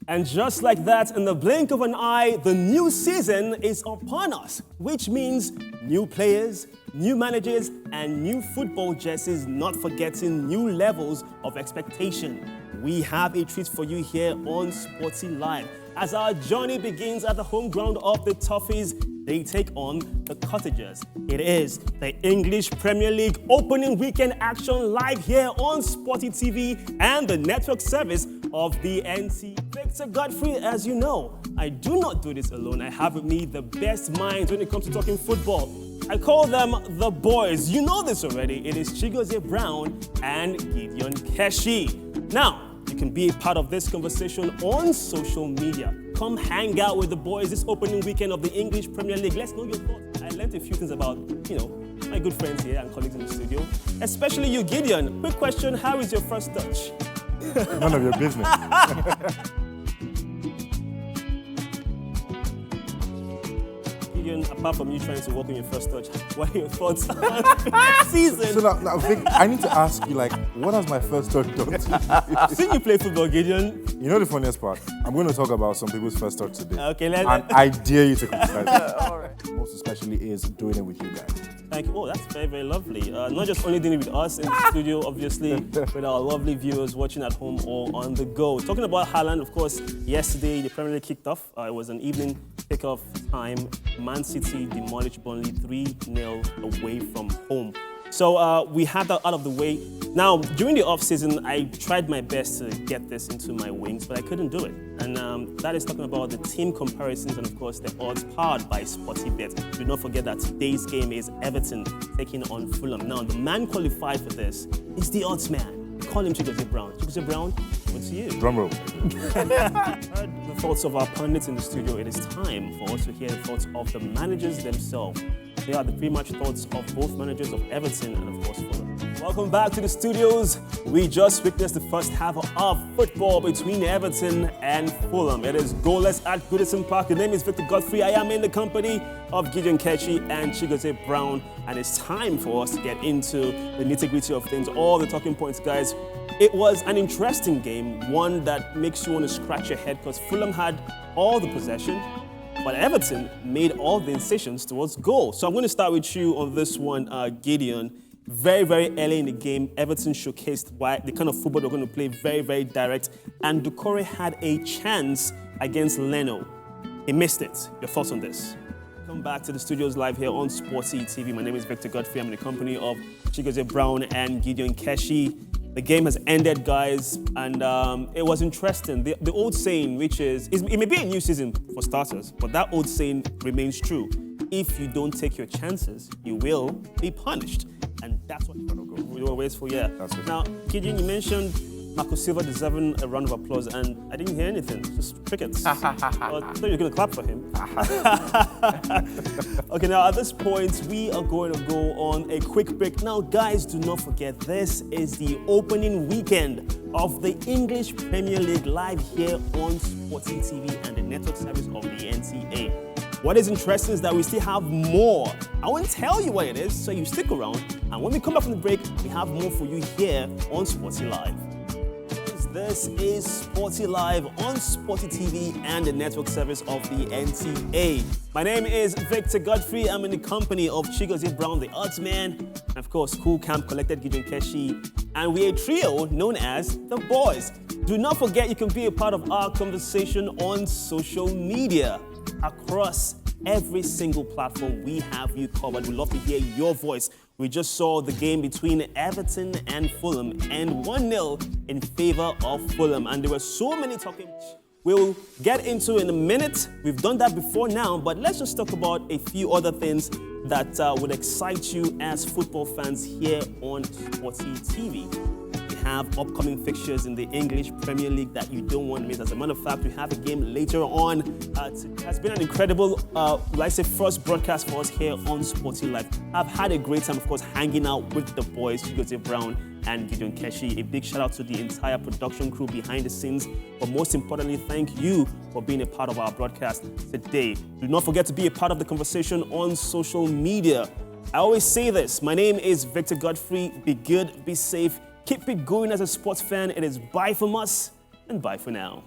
And just like that, in the blink of an eye, the new season is upon us, which means new players, new managers, and new football jerseys, not forgetting new levels of expectation. We have a treat for you here on Sporty Live. As our journey begins at the home ground of the Toffees, they take on the Cottagers. It is the English Premier League opening weekend action live here on Sporty TV and the network service of the NC. Victor Godfrey, as you know, I do not do this alone. I have with me the best minds when it comes to talking football. I call them the boys. You know this already. It is Chigozie Brown and Gideon Keshi. Now, you can be a part of this conversation on social media. Come hang out with the boys this opening weekend of the English Premier League. Let's know your thoughts. I learned a few things about, my good friends here and colleagues in the studio. Especially you, Gideon. Quick question, how is your first touch? None of your business. Gideon, apart from you trying to walk on your first touch, what are your thoughts on the season? So now, Vic, I need to ask you, what has my first touch done to you? Since you play football, Gideon. You know the funniest part? I'm going to talk about some people's first touch today. Okay, and I dare you to criticize it. All right. Most especially is doing it with you guys. Thank you. Oh, that's very, very lovely. Not just only doing it with us in the studio, obviously, with our lovely viewers watching at home or on the go. Talking about Haaland, of course, yesterday the Premier League kicked off. It was an evening kickoff time. Man City demolished Burnley 3-0 away from home. So we had that out of the way. Now, during the off-season, I tried my best to get this into my wings, but I couldn't do it. And that is talking about the team comparisons and, of course, the odds powered by Sporty Bet. Do not forget that today's game is Everton taking on Fulham. Now, the man qualified for this is the odds man. We call him Chigozie Brown. Chigozie Brown, over to you. Drum roll. The thoughts of our pundits in the studio. It is time for us to hear the thoughts of the managers themselves. They are the pre-match thoughts of both managers of Everton and, of course, Fulham. Welcome back to the studios. We just witnessed the first half of football between Everton and Fulham. It is goalless at Goodison Park. The name is Victor Godfrey. I am in the company of Gideon Keshi and Chigozie Brown. And it's time for us to get into the nitty-gritty of things, all the talking points, guys. It was an interesting game, one that makes you want to scratch your head because Fulham had all the possession, but Everton made all the incisions towards goal. So I'm going to start with you on this one, Gideon. Very, very early in the game, Everton showcased why the kind of football they're going to play, very, very direct. And Doucouré had a chance against Leno. He missed it. Your thoughts on this? Come back to the studios live here on Sporty TV. My name is Victor Godfrey. I'm in the company of Chigozie Brown and Gideon Keshi. The game has ended, guys, and it was interesting. The old saying, which is, it may be a new season for starters, but that old saying remains true. If you don't take your chances, you will be punished. And that's what we were waiting for, yeah. Now, Gideon, you mentioned Marco Silva deserving a round of applause, and I didn't hear anything, just crickets. I thought you were going to clap for him. Okay, now at this point, we are going to go on a quick break. Now, guys, do not forget, this is the opening weekend of the English Premier League live here on Sporty TV and the network service of the NCA. What is interesting is that we still have more. I won't tell you what it is, so you stick around. And when we come back from the break, we have more for you here on Sporty Live. This is Sporty Live on Sporty TV and the network service of the NTA. My name is Victor Godfrey. I'm in the company of Chigozie Brown, the odds man, and of course, cool, camp, collected Gideon Keshi. And we're a trio known as the boys. Do not forget you can be a part of our conversation on social media. Across every single platform, we have you covered. We'd love to hear your voice. We just saw the game between Everton and Fulham, and 1-0 in favor of Fulham. And there were so many talking we'll get into in a minute. We've done that before now, but let's just talk about a few other things that would excite you as football fans here on Sporty TV. Have upcoming fixtures in the English Premier League that you don't want to miss. As a matter of fact, we have a game later on. It has been an incredible, first broadcast for us here on Sporty Live. I've had a great time, of course, hanging out with the boys, Chigozie Brown and Gideon Keshi. A big shout out to the entire production crew behind the scenes. But most importantly, thank you for being a part of our broadcast today. Do not forget to be a part of the conversation on social media. I always say this. My name is Victor Godfrey. Be good, be safe. Keep it going as a sports fan. It is bye from us and bye for now.